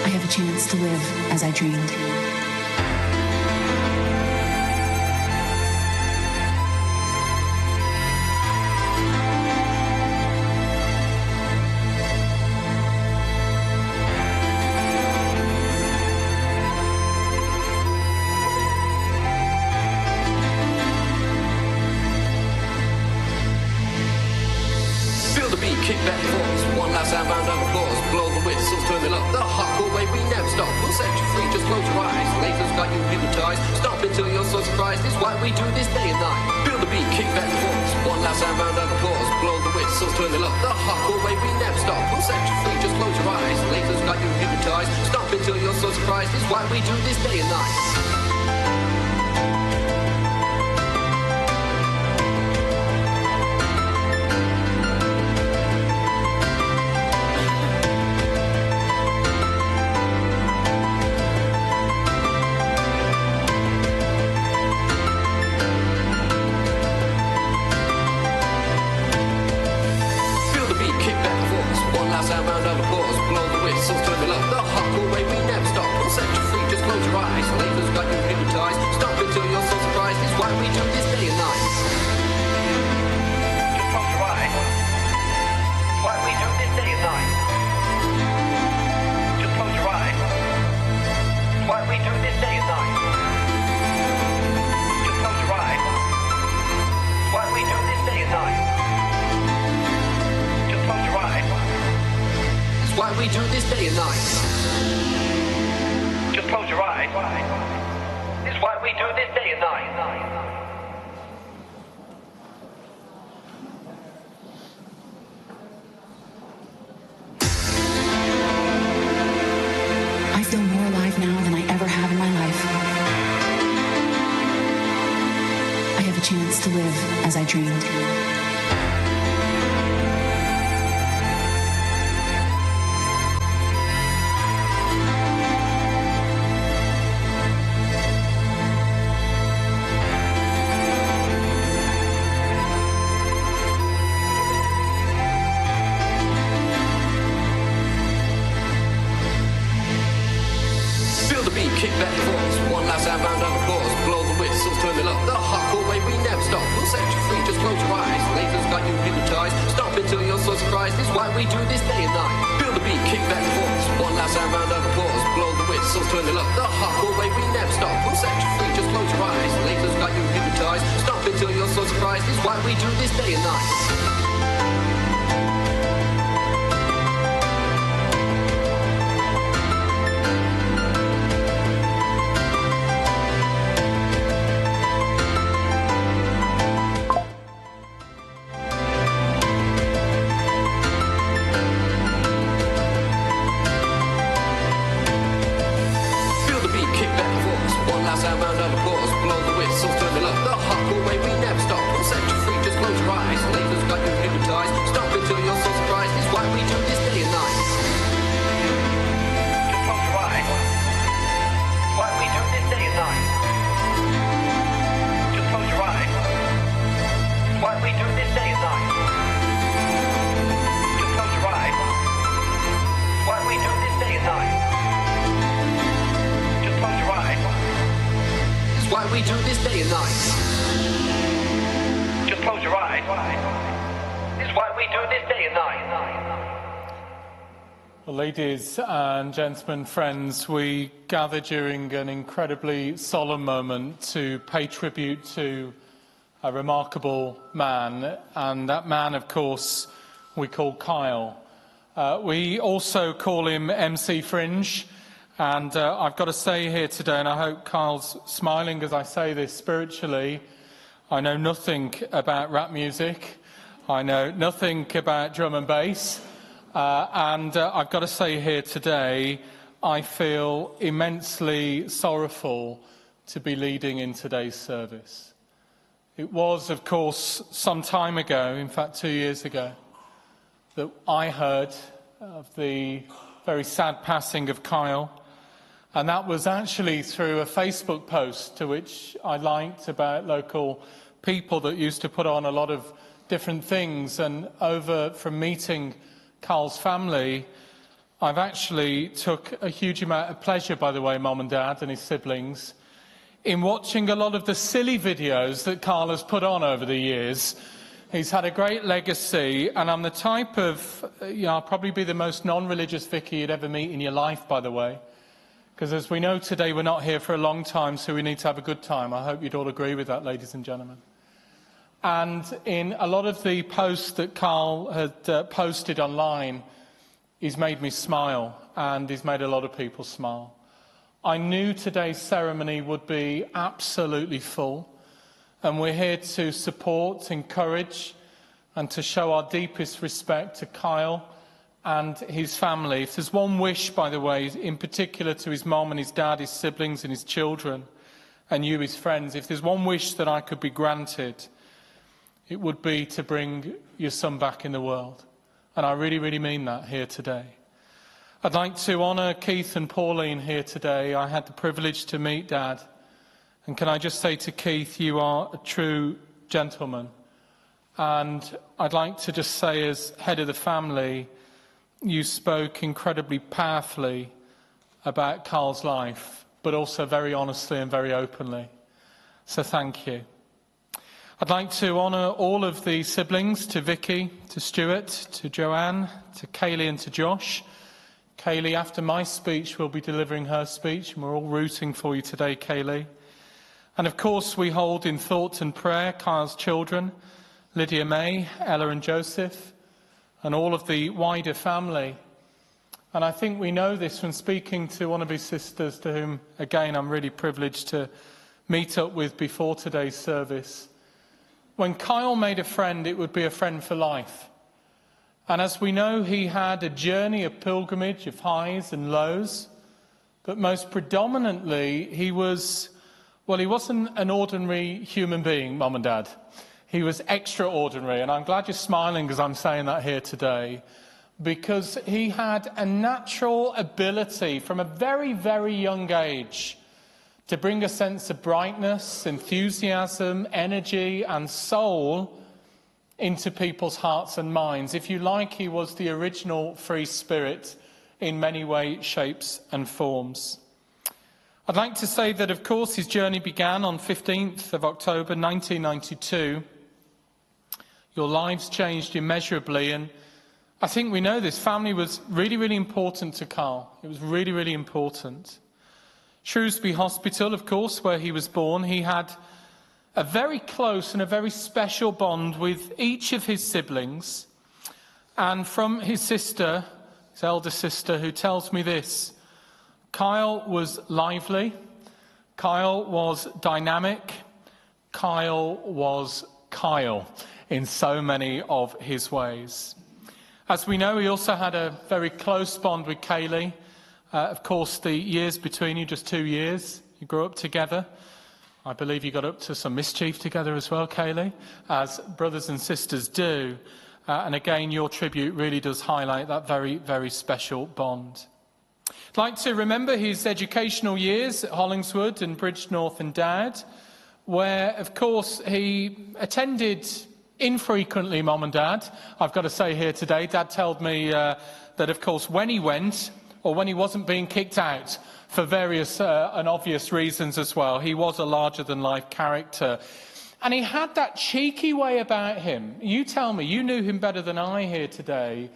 I have a chance to live as I dreamed. Kick back the force, one last time round of applause. Blow the whistles, turn it up, the hardcore way we never stop. We'll set you free, just close your eyes. Laters got you hypnotized. Stop until you're so surprised. It's why we do this day and night. Feel the beat, kick back the force, one last time round of applause. Blow the whistles, turn it up, the hardcore way we never stop. We'll set you free, just close your eyes. Laters got you hypnotized. Stop until you're so surprised. It's why we do this day and night. Why we do this day and night. Just close your eyes. This is why we do this day and night. I feel more alive now than I ever have in my life. I have a chance to live as I dreamed. Kick back the force, one last time round of applause. Blow the whistles, turn it up, the hardcore way we never stop. We'll set you free, just close your eyes. Laters got you hypnotized. Stop until you're so surprised. This is why we do this day and night. Feel the beat, kick back the force, one last time round of applause. Blow the whistles, turn it up, the hardcore way we never stop. We'll set you free, just close your eyes. Laters got you hypnotized. Stop until you're so surprised. This is why we do this day and night. We do this day and night. Just close your eyes. This is why we do this day and night. Well, ladies and gentlemen, friends, we gather during an incredibly solemn moment to pay tribute to a remarkable man, and that man, of course, we call Kyle. We also call him Mcfringe. And I've got to say here today, and I hope Kyle's smiling as I say this spiritually, I know nothing about rap music. I know nothing about drum and bass. And I've got to say here today, I feel immensely sorrowful to be leading in today's service. It was, of course, some time ago, in fact 2 years ago, that I heard of the very sad passing of Kyle. And that was actually through a Facebook post to which I liked about local people that used to put on a lot of different things. And over from meeting Kyle's family, I've actually took a huge amount of pleasure, by the way, Mum and Dad and his siblings, in watching a lot of the silly videos that Carl has put on over the years. He's had a great legacy, and I'm the type of, I'll probably be the most non-religious vicar you'd ever meet in your life, by the way. Because as we know today, we're not here for a long time, so we need to have a good time. I hope you'd all agree with that, ladies and gentlemen. And in a lot of the posts that Carl had posted online, he's made me smile, and he's made a lot of people smile. I knew today's ceremony would be absolutely full, and we're here to support, encourage, and to show our deepest respect to Kyle and his family. If there's one wish, by the way, in particular to his mum and his dad, his siblings and his children, and you, his friends, if there's one wish that I could be granted, it would be to bring your son back in the world. And I really, really mean that here today. I'd like to honour Keith and Pauline here today. I had the privilege to meet Dad. And can I just say to Keith, you are a true gentleman. And I'd like to just say, as head of the family, you spoke incredibly powerfully about Carl's life, but also very honestly and very openly. So thank you. I'd like to honour all of the siblings, to Vicky, to Stuart, to Joanne, to Kaylee and to Josh. Kaylee, after my speech, will be delivering her speech, and we're all rooting for you today, Kaylee. And of course, we hold in thought and prayer Kyle's children, Lydia May, Ella and Joseph, and all of the wider family. And I think we know this from speaking to one of his sisters, to whom, again, I'm really privileged to meet up with before today's service. When Kyle made a friend, it would be a friend for life. And as we know, he had a journey, a pilgrimage of highs and lows, but most predominantly, he wasn't an ordinary human being, Mum and Dad. He was extraordinary, and I'm glad you're smiling as I'm saying that here today, because he had a natural ability from a very, very young age to bring a sense of brightness, enthusiasm, energy and soul into people's hearts and minds. If you like, he was the original free spirit in many ways, shapes and forms. I'd like to say that, of course, his journey began on 15th of October 1992. Your lives changed immeasurably, and I think we know this. Family was really, really important to Carl. It was really, really important. Shrewsbury Hospital, of course, where he was born, he had a very close and a very special bond with each of his siblings. And from his sister, his elder sister, who tells me this, Kyle was lively, Kyle was dynamic, Kyle was Kyle in so many of his ways. As we know, he also had a very close bond with Kaylee. Of course, the years between you, just 2 years, you grew up together. I believe you got up to some mischief together as well, Kaylee, as brothers and sisters do. And again, your tribute really does highlight that very, very special bond. I'd like to remember his educational years at Hollingswood and Bridgnorth and Dowd, where, of course, he attended infrequently, Mum and Dad. I've got to say here today, Dad told me that, of course, when he went, or when he wasn't being kicked out for various and obvious reasons as well, he was a larger-than-life character. And he had that cheeky way about him. You tell me, you knew him better than I here today.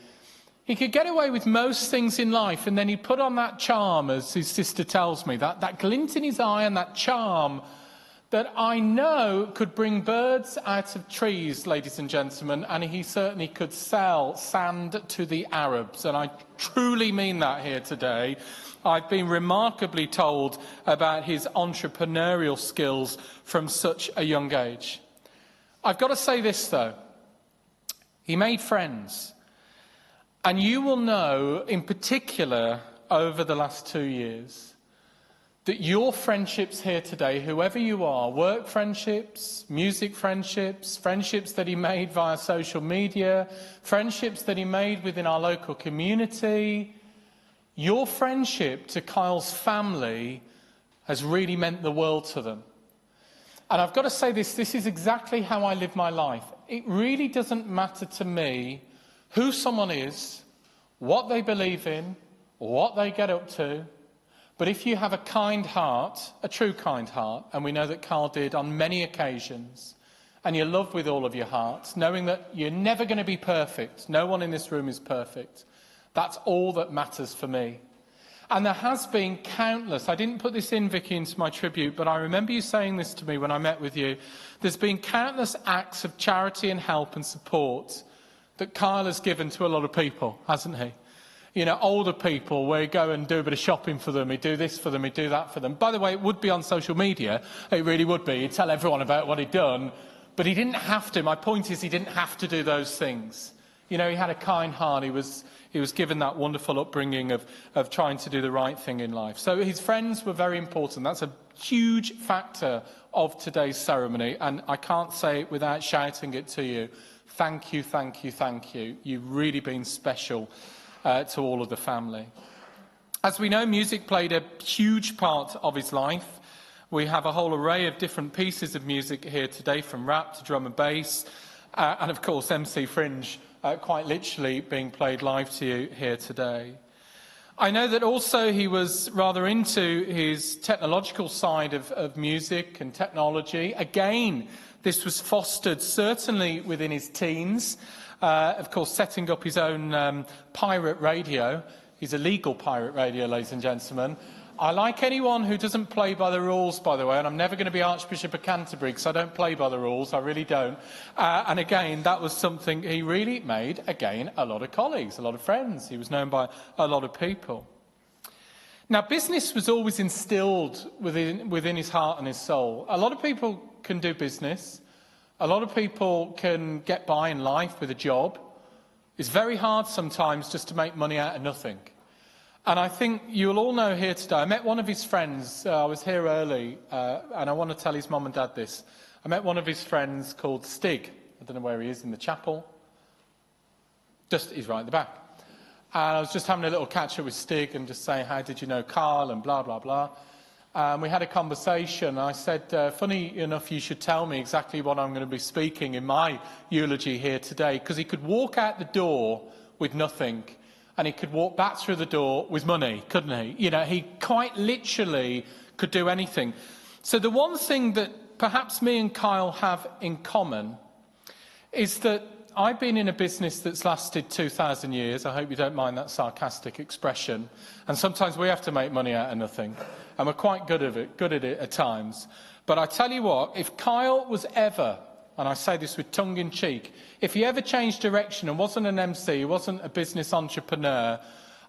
He could get away with most things in life, and then he'd put on that charm, as his sister tells me, that glint in his eye and that charm that I know could bring birds out of trees, ladies and gentlemen, and he certainly could sell sand to the Arabs. And I truly mean that here today. I've been remarkably told about his entrepreneurial skills from such a young age. I've got to say this, though. He made friends. And you will know, in particular, over the last 2 years, that your friendships here today, whoever you are, work friendships, music friendships, friendships that he made via social media, friendships that he made within our local community, your friendship to Kyle's family has really meant the world to them. And I've got to say this is exactly how I live my life. It really doesn't matter to me who someone is, what they believe in, what they get up to. But if you have a kind heart, a true kind heart, and we know that Carl did on many occasions, and you love with all of your heart, knowing that you're never going to be perfect, no one in this room is perfect, that's all that matters for me. And there has been countless, I didn't put this in, Vicky, into my tribute, but I remember you saying this to me when I met with you. There's been countless acts of charity and help and support that Kyle has given to a lot of people, hasn't he? You know, older people, where you go and do a bit of shopping for them, you do this for them, you do that for them. By the way, it would be on social media, it really would be. You'd tell everyone about what he'd done, but he didn't have to. My point is, he didn't have to do those things. You know, he had a kind heart. He was given that wonderful upbringing of trying to do the right thing in life. So his friends were very important. That's a huge factor of today's ceremony, and I can't say it without shouting it to you. Thank you, thank you, thank you. You've really been special to all of the family. As we know, music played a huge part of his life. We have a whole array of different pieces of music here today, from rap to drum and bass, and of course Mcfringe quite literally being played live to you here today. I know that also he was rather into his technological side of music and technology. Again, this was fostered certainly within his teens. Of course, setting up his own pirate radio. He's a legal pirate radio, ladies and gentlemen. I like anyone who doesn't play by the rules, by the way, and I'm never going to be Archbishop of Canterbury because I don't play by the rules, I really don't. And again, that was something he really made, again, a lot of colleagues, a lot of friends. He was known by a lot of people. Now, business was always instilled within his heart and his soul. A lot of people can do business. A lot of people can get by in life with a job. It's very hard sometimes just to make money out of nothing. And I think you'll all know here today, I met one of his friends, I was here early, and I want to tell his mum and dad this. I met one of his friends called Stig. I don't know where he is, in the chapel. He's right at the back. And I was just having a little catch-up with Stig and just saying, how did you know Carl, and blah, blah, blah. We had a conversation. I said, funny enough, you should tell me exactly what I'm going to be speaking in my eulogy here today, because he could walk out the door with nothing, and he could walk back through the door with money, couldn't he? You know, he quite literally could do anything. So the one thing that perhaps me and Kyle have in common is that I've been in a business that's lasted 2,000 years. I hope you don't mind that sarcastic expression. And sometimes we have to make money out of nothing. And we're quite good at it at times. But I tell you what, if Kyle was ever, and I say this with tongue in cheek, if he ever changed direction and wasn't an MC, he wasn't a business entrepreneur,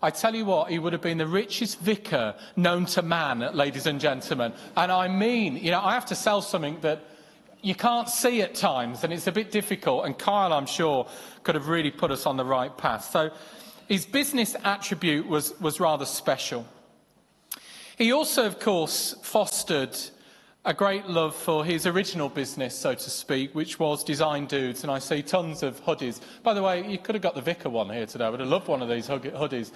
I tell you what, he would have been the richest vicar known to man, ladies and gentlemen. And I mean, you know, I have to sell something that you can't see at times, and it's a bit difficult. And Kyle, I'm sure, could have really put us on the right path. So his business attribute was rather special. He also, of course, fostered a great love for his original business, so to speak, which was Design Dudes, and I see tons of hoodies. By the way, you could have got the Vicar one here today. I would have loved one of these hoodies.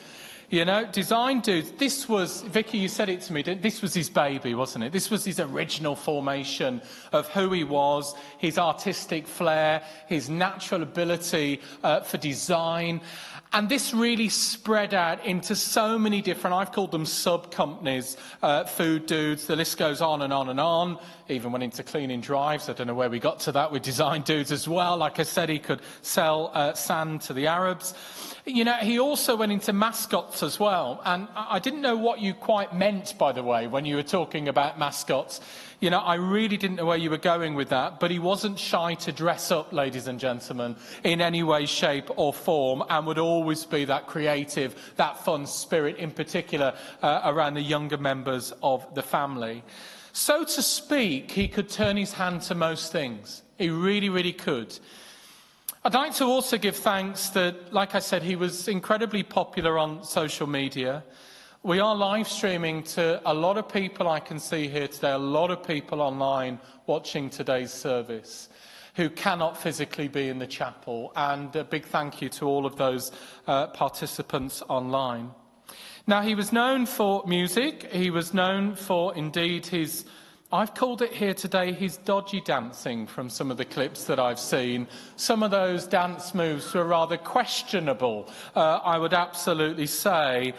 You know, Design Dudes, this was, Vicky, you said it to me, this was his baby, wasn't it? This was his original formation of who he was, his artistic flair, his natural ability for design. And this really spread out into so many different, I've called them sub-companies, Food Dudes, the list goes on and on and on. Even went into cleaning drives. I don't know where we got to that with Design Dudes as well. Like I said, he could sell sand to the Arabs. You know, he also went into mascots as well. And I didn't know what you quite meant, by the way, when you were talking about mascots. You know, I really didn't know where you were going with that, but he wasn't shy to dress up, ladies and gentlemen, in any way, shape or form, and would always be that creative, that fun spirit, in particular, around the younger members of the family. So to speak, he could turn his hand to most things. He really, really could. I'd like to also give thanks that, like I said, he was incredibly popular on social media. We are live streaming to a lot of people I can see here today, a lot of people online watching today's service who cannot physically be in the chapel. And a big thank you to all of those participants online. Now, he was known for music. He was known for, indeed, his, I've called it here today, his dodgy dancing from some of the clips that I've seen. Some of those dance moves were rather questionable, I would absolutely say.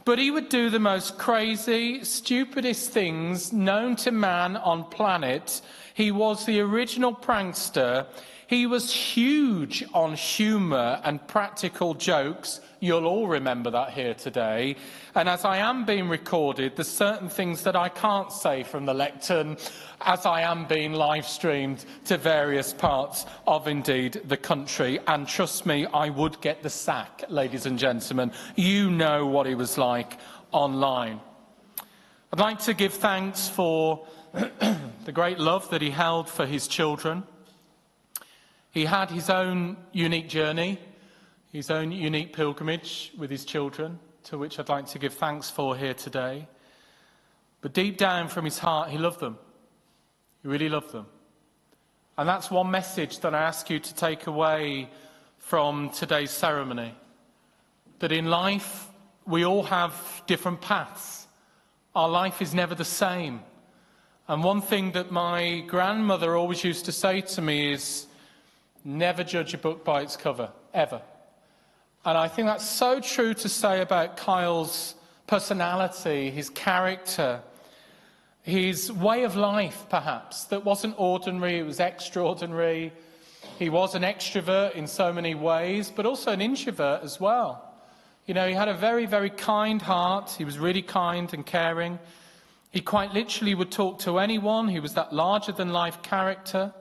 But he would do the most crazy, stupidest things known to man on planet. He was the original prankster. He was huge on humour and practical jokes. You'll all remember that here today. And as I am being recorded, there's certain things that I can't say from the lectern as I am being live streamed to various parts of, indeed, the country. And trust me, I would get the sack, ladies and gentlemen. You know what he was like online. I'd like to give thanks for the great love that he held for his children. He had his own unique journey, his own unique pilgrimage with his children, to which I'd like to give thanks for here today. But deep down from his heart, he loved them. He really loved them. And that's one message that I ask you to take away from today's ceremony. That in life, we all have different paths. Our life is never the same. And one thing that my grandmother always used to say to me is, never judge a book by its cover, ever. And I think that's so true to say about Kyle's personality, his character, his way of life, perhaps, that wasn't ordinary, it was extraordinary. He was an extrovert in so many ways, but also an introvert as well. You know, he had a very, very kind heart. He was really kind and caring. He quite literally would talk to anyone. He was that larger-than-life character.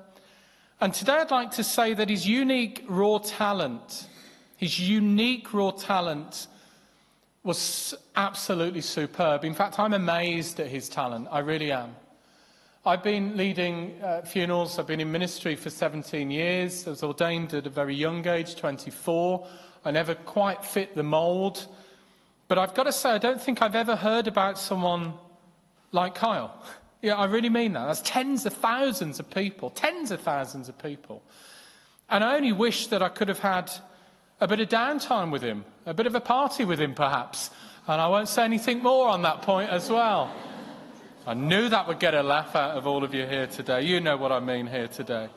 And today I'd like to say that his unique raw talent was absolutely superb. In fact, I'm amazed at his talent. I really am. I've been leading funerals. I've been in ministry for 17 years. I was ordained at a very young age, 24. I never quite fit the mould. But I've got to say, I don't think I've ever heard about someone like Kyle. Yeah, I really mean that. That's tens of thousands of people. And I only wish that I could have had a bit of downtime with him, a bit of a party with him, perhaps. And I won't say anything more on that point as well. I knew that would get a laugh out of all of you here today. You know what I mean here today.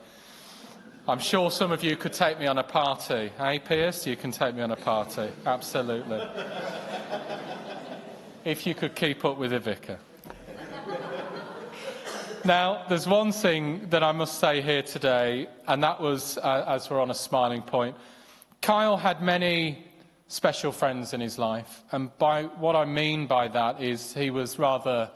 I'm sure some of you could take me on a party. Hey, Pierce, you can take me on a party. Absolutely. If you could keep up with the vicar. Now, there's one thing that I must say here today, and that was, as we're on a smiling point, Kyle had many special friends in his life, and by what I mean by that is he was rather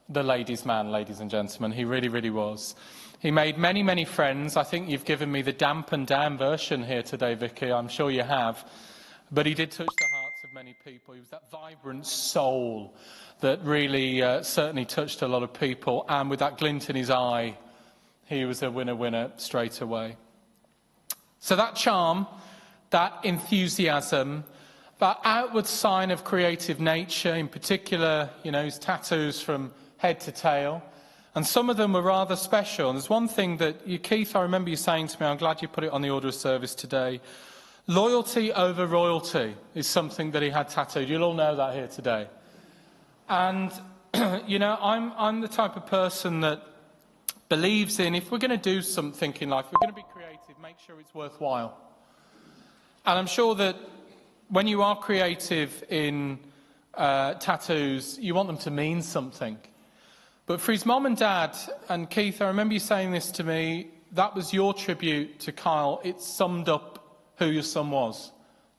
the ladies' man, ladies and gentlemen. He really, really was. He made many, many friends. I think you've given me the dampened down version here today, Vicky. I'm sure you have. But he did touch the hearts of many people. He was that vibrant soul that really certainly touched a lot of people. And with that glint in his eye, he was a winner straight away. So that charm, that enthusiasm, that outward sign of creative nature, in particular, you know, his tattoos from head to tail, and some of them were rather special. And there's one thing that you, Keith, I remember you saying to me, I'm glad you put it on the order of service today. Loyalty over royalty is something that he had tattooed. You'll all know that here today. And, you know, I'm the type of person that believes in, if we're going to do something in life, we're going to be creative, make sure it's worthwhile. And I'm sure that when you are creative in tattoos, you want them to mean something. But for his mum and dad, and Keith, I remember you saying this to me, that was your tribute to Kyle. It summed up who your son was.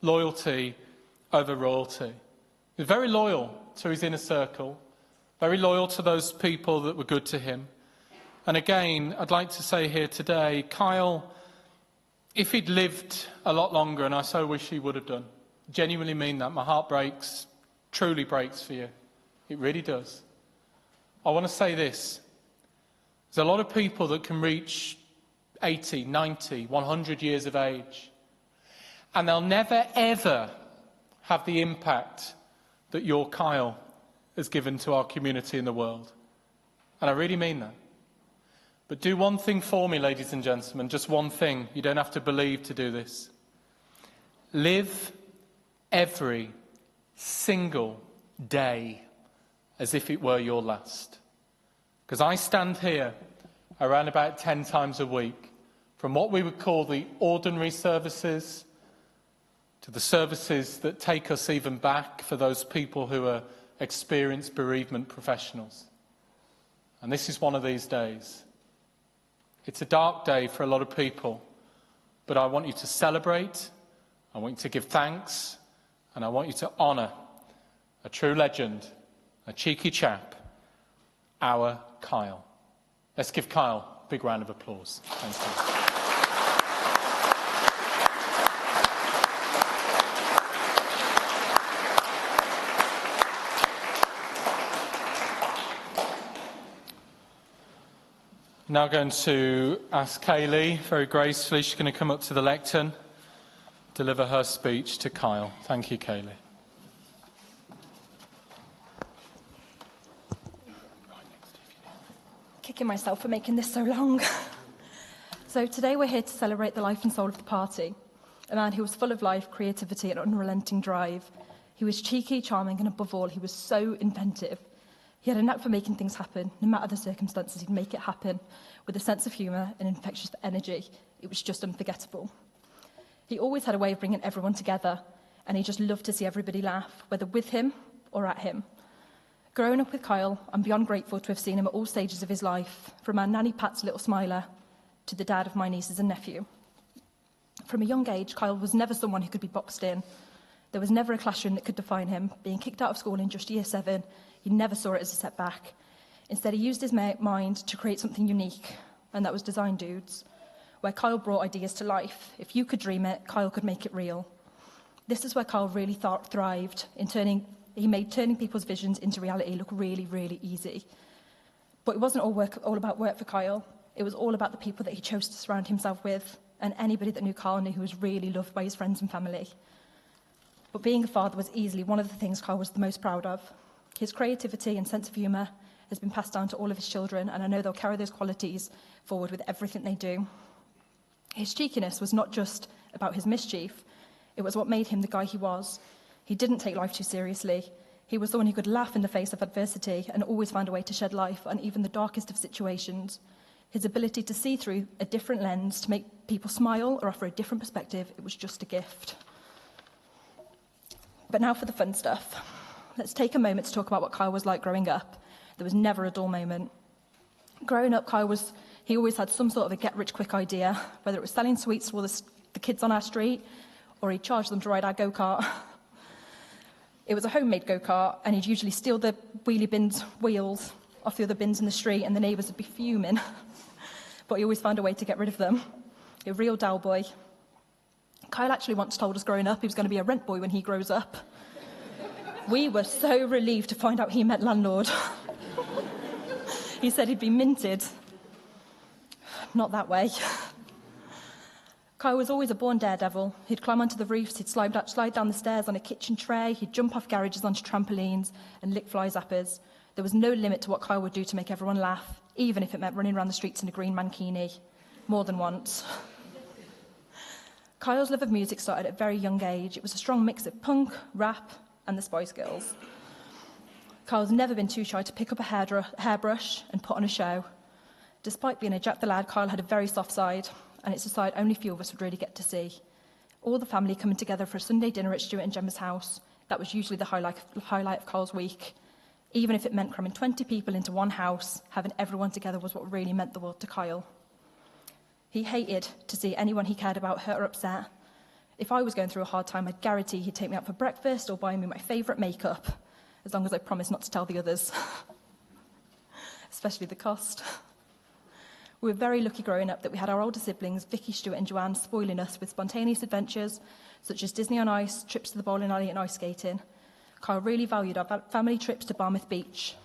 Loyalty over royalty. He was very loyal to his inner circle, very loyal to those people that were good to him. And again, I'd like to say here today, Kyle, if he'd lived a lot longer, and I so wish he would have done, genuinely mean that, my heart breaks, truly breaks for you. It really does. I want to say this. There's a lot of people that can reach 80, 90, 100 years of age, and they'll never, ever have the impact that your Kyle has given to our community and the world. And I really mean that. But do one thing for me, ladies and gentlemen, just one thing. You don't have to believe to do this. Live every single day as if it were your last. Because I stand here around about 10 times a week, from what we would call the ordinary services to the services that take us even back for those people who are experienced bereavement professionals. And this is one of these days. It's a dark day for a lot of people, but I want you to celebrate, I want you to give thanks, and I want you to honour a true legend, a cheeky chap, our Kyle. Let's give Kyle a big round of applause. Thank you. Now going to ask Kaylee, very gracefully, she's going to come up to the lectern, deliver her speech to Kyle. Thank you, Kaylee. Kicking myself for making this so long. So today we're here to celebrate the life and soul of the party, a man who was full of life, creativity and unrelenting drive. He was cheeky, charming and above all, he was so inventive. He had a knack for making things happen. No matter the circumstances, he'd make it happen with a sense of humour and infectious energy. It was just unforgettable. He always had a way of bringing everyone together, and he just loved to see everybody laugh, whether with him or at him. Growing up with Kyle, I'm beyond grateful to have seen him at all stages of his life, from our nanny Pat's little smiler to the dad of my nieces and nephew. From a young age, Kyle was never someone who could be boxed in. There was never a classroom that could define him. Being kicked out of school in just year 7, he never saw it as a setback. Instead, he used his mind to create something unique, and that was Design Dudes, where Kyle brought ideas to life. If you could dream it, Kyle could make it real. This is where Kyle really thrived. He made turning people's visions into reality look really, really easy. But it wasn't all about work for Kyle. It was all about the people that he chose to surround himself with, and anybody that knew Kyle knew he was really loved by his friends and family. But being a father was easily one of the things Kyle was the most proud of. His creativity and sense of humour has been passed down to all of his children, and I know they'll carry those qualities forward with everything they do. His cheekiness was not just about his mischief, it was what made him the guy he was. He didn't take life too seriously. He was someone who could laugh in the face of adversity and always find a way to shed life on even the darkest of situations. His ability to see through a different lens, to make people smile or offer a different perspective, it was just a gift. But now for the fun stuff. Let's take a moment to talk about what Kyle was like growing up. There was never a dull moment. Growing up, he always had some sort of a get-rich-quick idea, whether it was selling sweets to all the kids on our street, or he'd charge them to ride our go-kart. It was a homemade go-kart, and he'd usually steal the wheelie bin's wheels off the other bins in the street, and the neighbours would be fuming. But he always found a way to get rid of them. A real Dal boy. Kyle actually once told us growing up he was going to be a rent boy when he grows up. We were so relieved to find out he meant landlord. He said he'd be minted. Not that way. Kyle was always a born daredevil. He'd climb onto the roofs, he'd slide down the stairs on a kitchen tray, he'd jump off garages onto trampolines and lick fly zappers. There was no limit to what Kyle would do to make everyone laugh, even if it meant running around the streets in a green mankini. More than once. Kyle's love of music started at a very young age. It was a strong mix of punk, rap, and the Spice Girls. Kyle's never been too shy to pick up a hairbrush and put on a show. Despite being a Jack the Lad, Kyle had a very soft side, and it's a side only few of us would really get to see. All the family coming together for a Sunday dinner at Stuart and Gemma's house, that was usually the highlight of Kyle's week. Even if it meant cramming 20 people into one house, having everyone together was what really meant the world to Kyle. He hated to see anyone he cared about hurt or upset. If I was going through a hard time, I'd guarantee he'd take me out for breakfast or buy me my favourite makeup, as long as I promised not to tell the others. Especially the cost. We were very lucky growing up that we had our older siblings, Vicky, Stuart and Joanne, spoiling us with spontaneous adventures, such as Disney on Ice, trips to the bowling alley and ice skating. Kyle really valued our family trips to Barmouth Beach.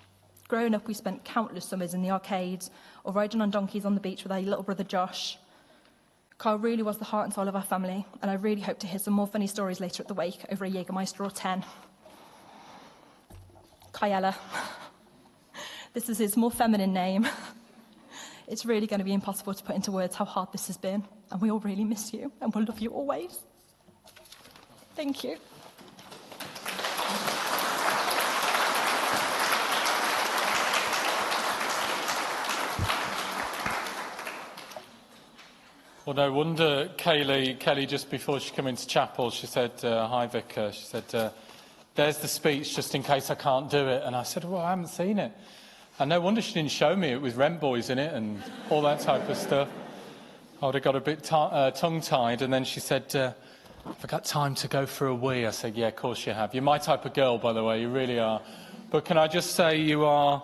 Growing up, we spent countless summers in the arcades or riding on donkeys on the beach with our little brother Josh. Kyle really was the heart and soul of our family, and I really hope to hear some more funny stories later at the wake over a Jägermeister or 10. Kyella. This is his more feminine name. It's really going to be impossible to put into words how hard this has been, and we all really miss you, and we'll love you always. Thank you. Well, no wonder Kelly, just before she came into chapel, she said, hi, Vicar. She said, there's the speech just in case I can't do it. And I said, well, I haven't seen it. And no wonder she didn't show me it with Rent Boys in it and all that type of stuff. I would have got a bit tongue-tied. And then she said, have I got time to go for a wee? I said, yeah, of course you have. You're my type of girl, by the way. You really are. But can I just say you are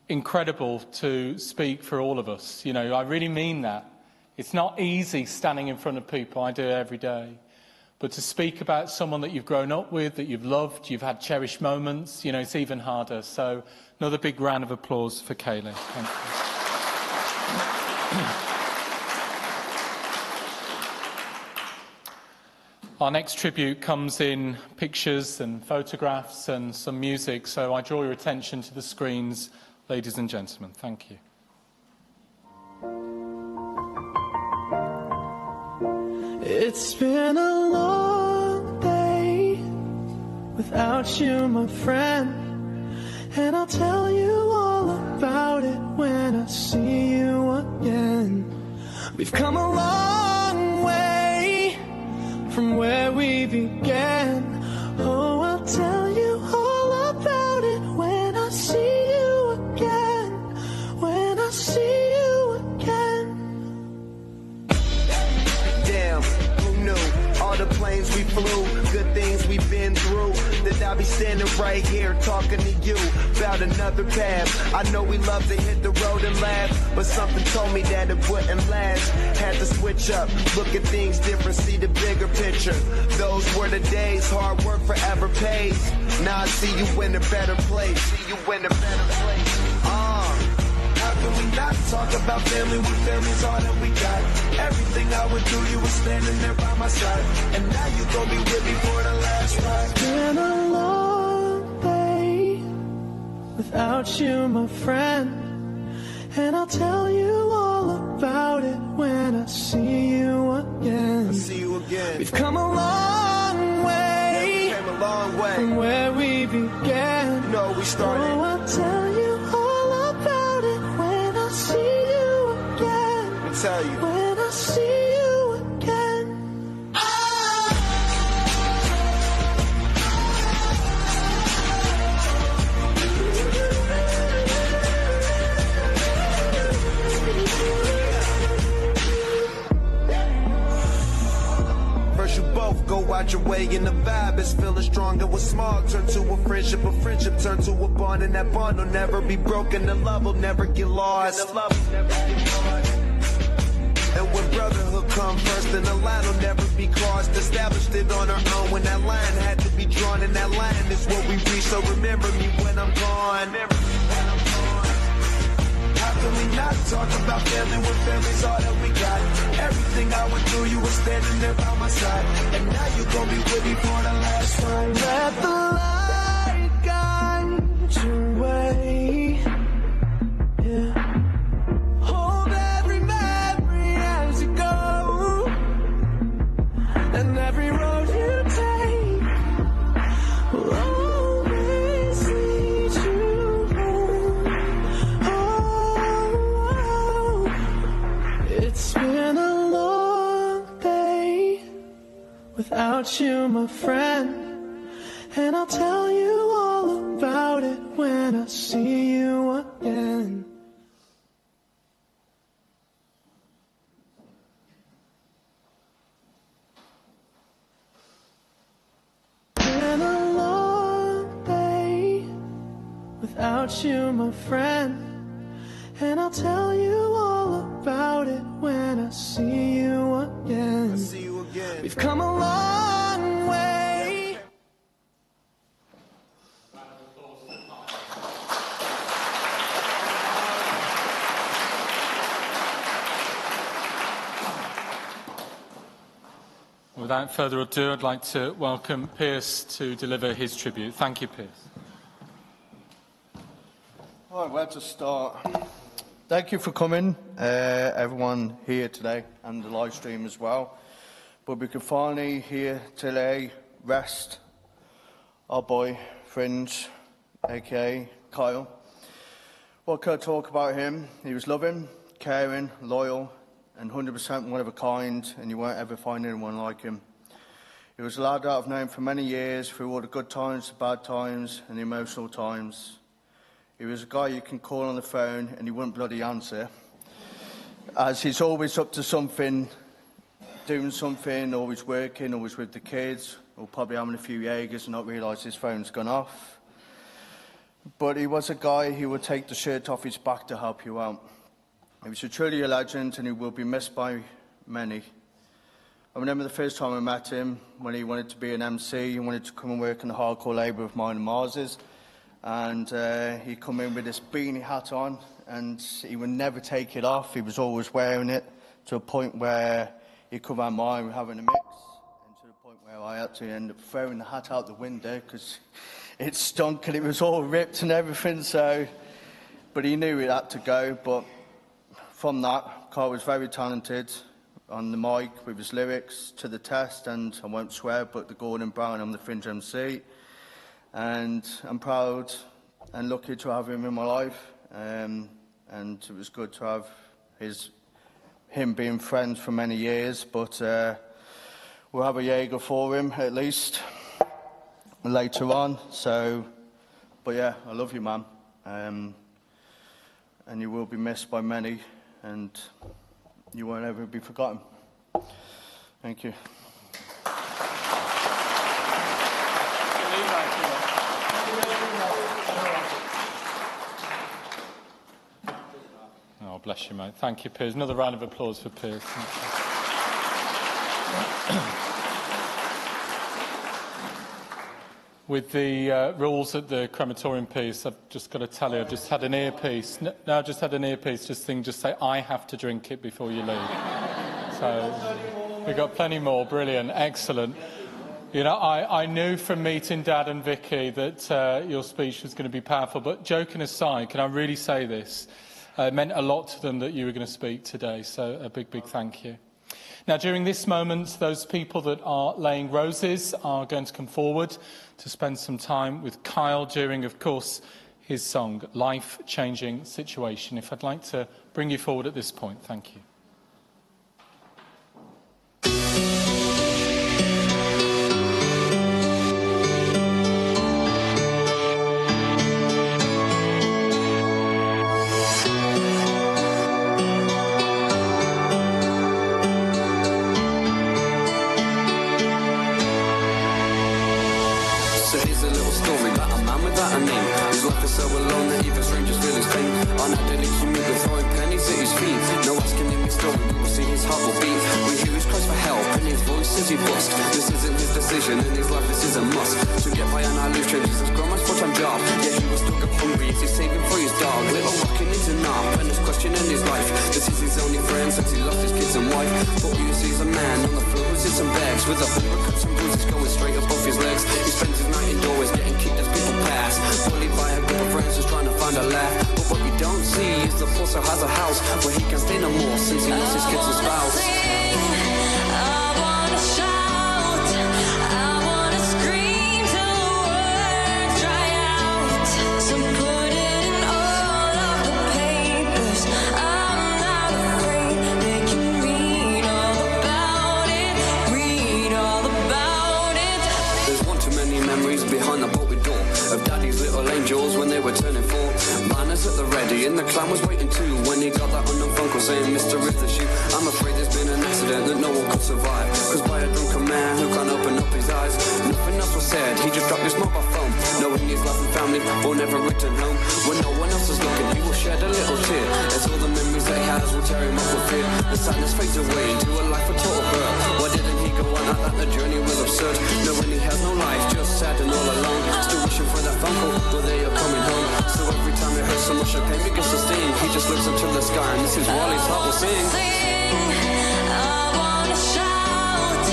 incredible to speak for all of us. You know, I really mean that. It's not easy standing in front of people. I do it every day. But to speak about someone that you've grown up with, that you've loved, you've had cherished moments, you know, it's even harder. So another big round of applause for Kaylee. Thank you. Our next tribute comes in pictures and photographs and some music. So I draw your attention to the screens, ladies and gentlemen. Thank you. It's been a long day without you, my friend, and I'll tell you all about it when I see you again. We've come a long way from where we began. Oh, I'll tell you all about it when I see you again, when I see you again. Damn, who knew? All the planes we flew, good things we've been through. That I'll be standing right here talking to you about another path. I know we love to hit the road and laugh, but something told me that it wouldn't last. Had to switch up, look at things different, see the bigger picture. Those were the days, hard work forever pays. Now I see you in a better place. See you in a better place. How can we not talk about family when family's all that we got? Everything I would do, you were standing there by my side. And now you gon' be with me for the last ride. It's been a long day without you, my friend, and I'll tell you all about it when I see you again. I'll see you again. We've come a long way, Yeah, we came a long way from where we began. You know we started. Oh, I'll tell you all about it when I see you again. Let me tell you. When I see you again. First you both go out your way and the vibe is feeling stronger. What's small turn to a friendship turn to a bond, and that bond will never be broken. The love will never get lost. And when brotherhood come first, then the line will never be crossed. Established it on our own when that line had to be drawn, and that line is what we reach. So remember me when I'm gone. How can we not talk about family when family's all that we got? Everything I went through, you were standing there by my side. And now you gon' be with me for the last ride. Let the light guide your way. Yeah. Hold every memory as you go, and every road you take will always lead you home. Oh, it's been a long day without you, my friend, and I'll tell you all about it when I see you again. Been a long day without you, my friend, and I'll tell you all about it when I see you again. I'll see you again. We've come a long way. Without further ado, I'd like to welcome Pierce to deliver his tribute. Thank you, Pierce. All right, where to start? Thank you for coming, everyone here today, and the live stream as well. But we can finally here today rest our boy, Fringe, aka Kyle. What can I talk about him? He was loving, caring, loyal, and 100% one of a kind, and you won't ever find anyone like him. He was a lad that I've known for many years, through all the good times, the bad times, and the emotional times. He was a guy you can call on the phone and he wouldn't bloody answer, as he's always up to something, doing something, always working, always with the kids, or probably having a few Jaegers and not realise his phone's gone off. But he was a guy who would take the shirt off his back to help you out. He was truly a legend, and he will be missed by many. I remember the first time I met him, when he wanted to be an MC, he wanted to come and work in the hardcore labour of mine and Mars's, and he come in with this beanie hat on, and he would never take it off. He was always wearing it, to a point where he come out mine, we're having a mix, and to the point where I had to end up throwing the hat out the window because it stunk and it was all ripped and everything. So, but he knew it had to go. But from that, Carl was very talented on the mic with his lyrics, to the test, and I won't swear, but the Gordon Brown on the Fringe MC. And I'm proud and lucky to have him in my life, and it was good to have him being friends for many years. But we'll have a Jaeger for him at least later on. So, but yeah, I love you, man, and you will be missed by many, and you won't ever be forgotten. Thank you. Oh, bless you, mate. Thank you, Piers. Another round of applause for Piers. With the rules at the crematorium piece, I've just got to tell you, I've just had an earpiece. No, I just had an earpiece, just say, I have to drink it before you leave. So, we've got plenty more. Brilliant. Excellent. You know, I knew from meeting Dad and Vicky that your speech was going to be powerful, but joking aside, can I really say this? It meant a lot to them that you were going to speak today, so a big, big thank you. Now, during this moment, those people that are laying roses are going to come forward to spend some time with Kyle during, of course, his song, Life-Changing Situation. If I'd like to bring you forward at this point, thank you. So alone that even strangers feel his pain. On that daily commute, we're throwing pennies at his feet. No asking him his story, we will see his heart will beat. We hear his cries for help and his voice says he bust. This isn't his decision in his life, this is a must. To get by on our loose changes his grandma's full-time job. Yeah, he was stuck up hungry as he's saving for his dog. Little rockin' is enough, and his question in his life. This is his only friend since he lost his kids and wife. But all you see is a man on the floor who sits and begs, with 100 cuts and bruises going straight above his legs. He spends his night indoors getting kicked as people pass, bullied by a group of friends just trying to find a laugh. But what you don't see is the Pulsar has a house where he can stay no more since he lost his kids and spouse. I wanna shout, I wanna scream till the words dry out. So put it in all of the papers. I'm not afraid, they can read all about it, read all about it. There's one too many memories behind the bolted door of Daddy's little angels when they were turning 4. Banners at the ready and the clown was waiting too when he got that unknown phone call saying, Mr. Is the shoe? I'm afraid there's been an accident that no one could survive, cause by a drunken man who can't open up his eyes. Nothing else was said, he just dropped his mobile phone, knowing his life and family will never return home. When no one else is looking, he will shed a little tear as all the memories that he has will tear him up with fear. The sadness fades away into a life of total hurt. Why didn't he go on that the journey was absurd, knowing he has no life, just sad and all alone, still wishing for that phone call where they are coming home. So every time it hurts so much the pain begins to sting, he just looks up to the sky and this is while his heart will sing. I wanna shout,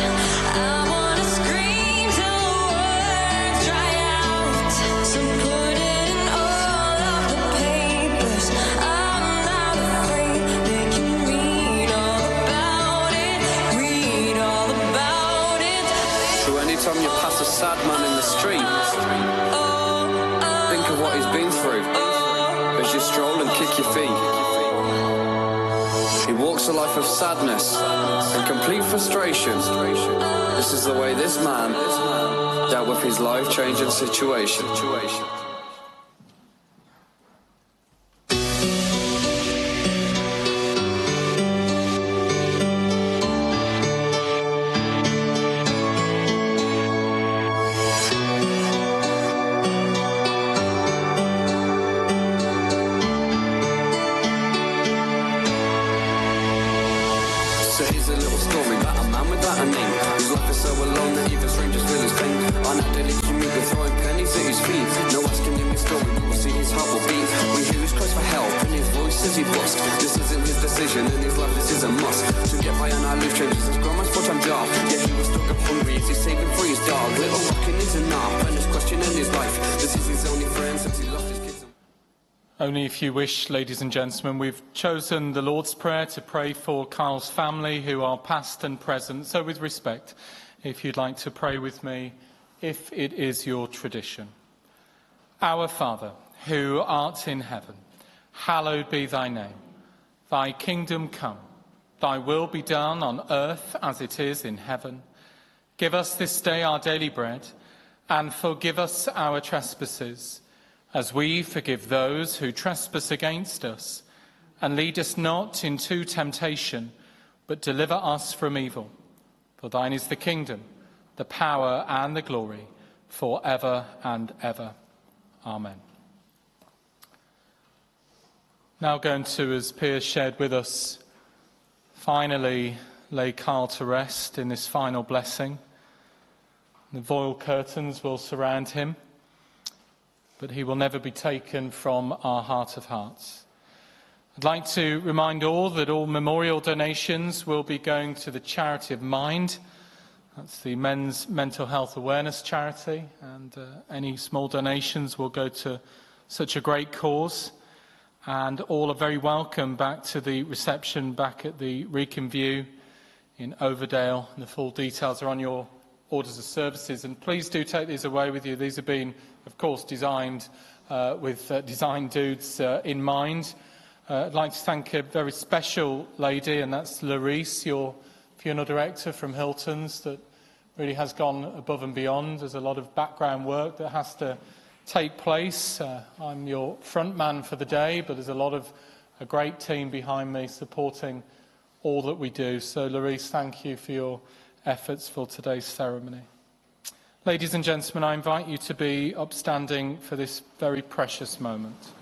I wanna scream till the words dry out. So put it in all of the papers. I'm not afraid, they can read all about it, read all about it. So anytime you pass a sad man in the street, think of what he's been through as you stroll and kick your feet. He walks a life of sadness and complete frustration. This is the way this man dealt with his life-changing situation. So he's a little story about a man without a name. His life is so alone that even strangers feel his pain. On that daily commute, we're throwing pennies at his feet. No asking him his story, but we'll see his heart will beat. We hear his cries for help, and his voice says he bust. This isn't his decision, and his life, this is a must. To get by on our life changes his grandma's full-time job. Yeah, he was stuck up hungry as he's saving for his dog. Little rockin' is enough, and his question in his life. This is his only friend since he lost his kids. Only if you wish, ladies and gentlemen, we've chosen the Lord's Prayer to pray for Kyle's family who are past and present. So with respect, if you'd like to pray with me, if it is your tradition. Our Father, who art in heaven, hallowed be thy name. Thy kingdom come, thy will be done on earth as it is in heaven. Give us this day our daily bread, and forgive us our trespasses, as we forgive those who trespass against us. And lead us not into temptation, but deliver us from evil. For thine is the kingdom, the power and the glory, for ever and ever. Amen. Now going to, as Pugh shared with us, finally lay Kyle to rest in this final blessing. The voile curtains will surround him, but he will never be taken from our heart of hearts. I'd like to remind all that all memorial donations will be going to the Charity of Mind. That's the Men's Mental Health Awareness Charity, and any small donations will go to such a great cause. And all are very welcome back to the reception back at the Wrekin View in Overdale. And the full details are on your orders of services, and please do take these away with you. These have been, of course, designed with design dudes in mind. I'd like to thank a very special lady, and that's Larice, your funeral director from Hilton's, that really has gone above and beyond. There's a lot of background work that has to take place. I'm your front man for the day, but there's a great team behind me supporting all that we do. So, Larice, thank you for your efforts for today's ceremony. Ladies and gentlemen, I invite you to be upstanding for this very precious moment.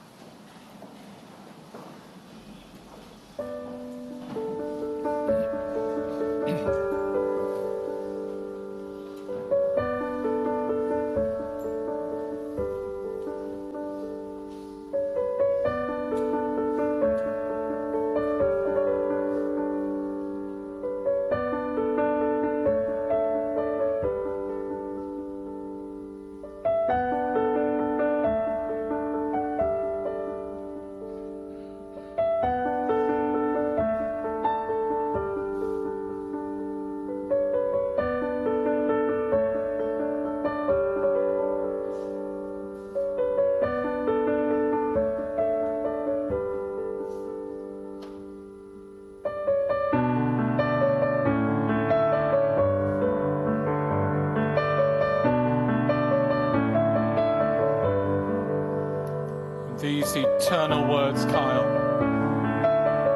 These eternal words, Kyle,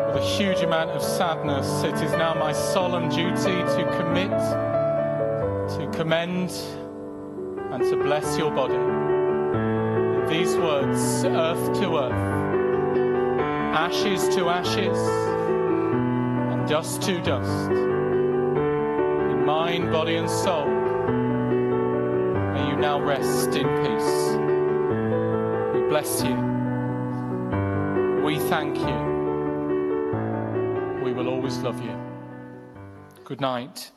with a huge amount of sadness, it is now my solemn duty to commit, to commend, and to bless your body. These words, earth to earth, ashes to ashes, and dust to dust. In mind, body, and soul, may you now rest in peace. We bless you. We thank you. We will always love you. Good night,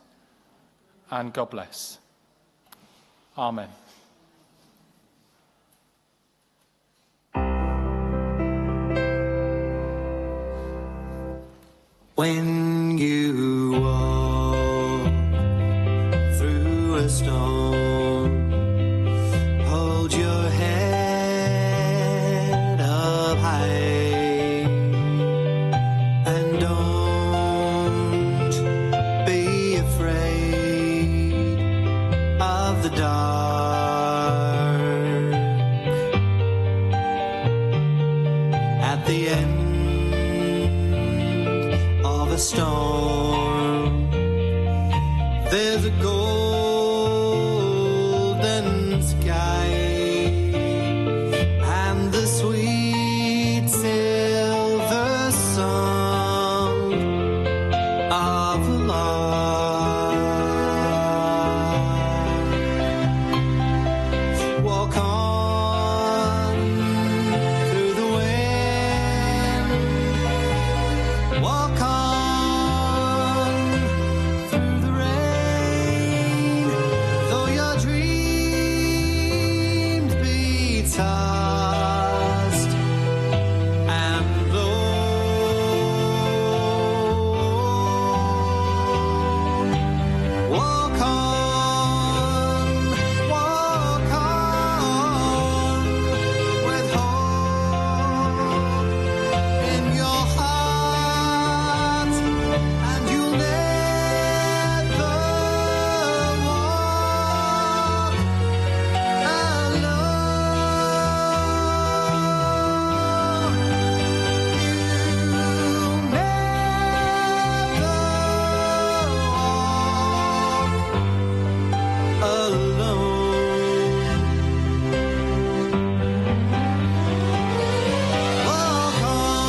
and God bless. Amen. When you walk through a storm, hold your head up high and don't At the end of a storm, there's a golden sky and the sweet